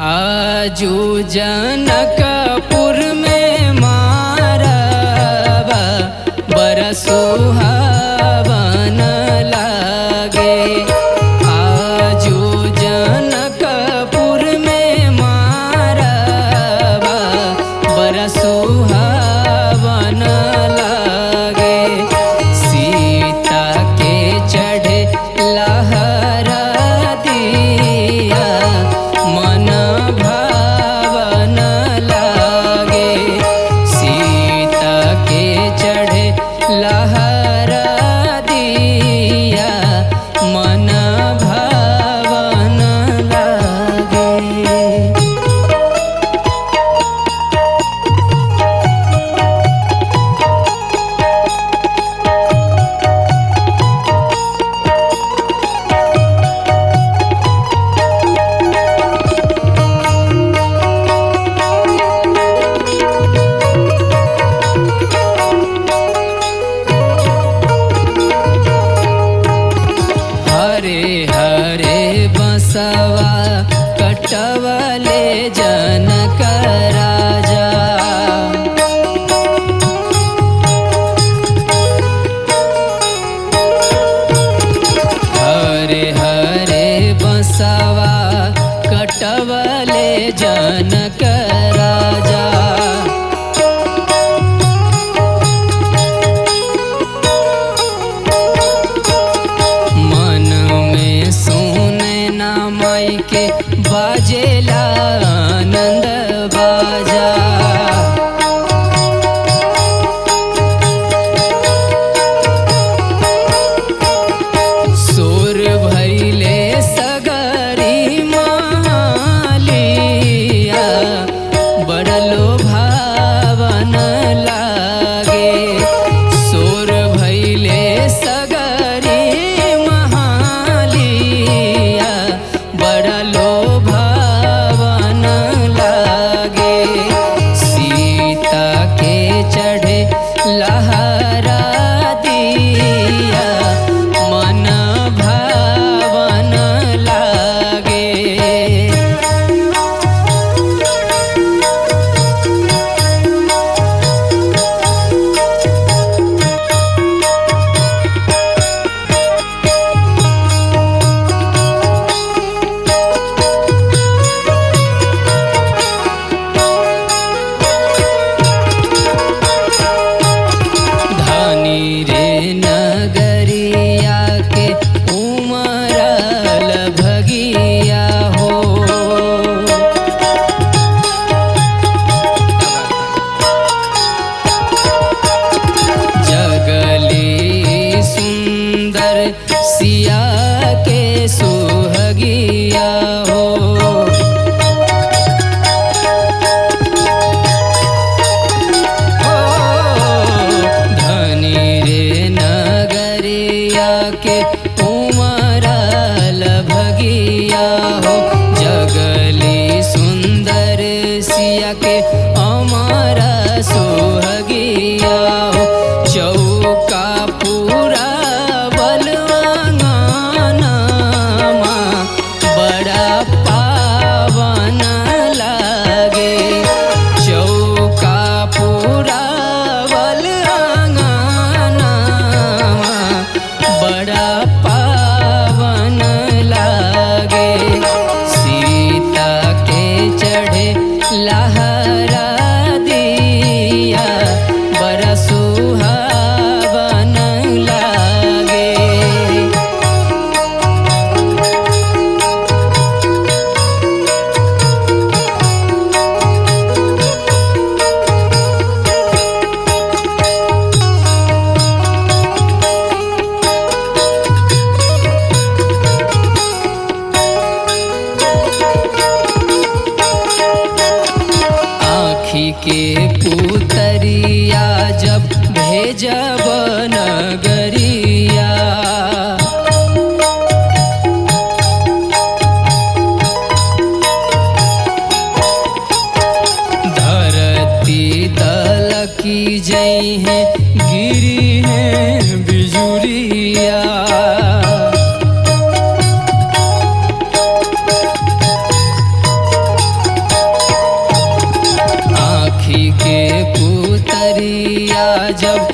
आजू जनकपुर में मारवा बड़ा सुहावन लागे। आजू जनकपुर में मारवा बड़ा सुहावन लागे। सीता के चढ़े लहरा दिया मन भावन लागे। सीता के चढ़े लहरा दिया मन भावन लागे। हरे हरे बसवा कटवले जनक राजा। हरे हरे बसवा कटवले जनक राजा। मन में सुने ना माई के बाजेला आनंद बाजा। सुर भैले सगरी मालिया बड़लो भावन लागे। सुर भैले सगरी महालिया बड़लो भावन लागे। सीता के चढ़े लहरा दिया मन भावन लागे। धनी रे नगरिया के उमरल भगिया हो। जगली सुंदर सिया के सुहगिया हो। धनी रे नगरिया के उमरल भगिया हो। जगली सुंदर सिया के अमर सुहगिया हो। चौका पूरा बलवांगनमा बड़ा पावन लागे। चौका पूरा बलवांगनमा बड़ा पावन लागे। सीता के चढ़े लहरा दिया बड़ा सुहावन लागे। आँखी के पुतरिया जब भेजब नगरिया। धरती दलकी जई है गिरी है बिजुरिया। जब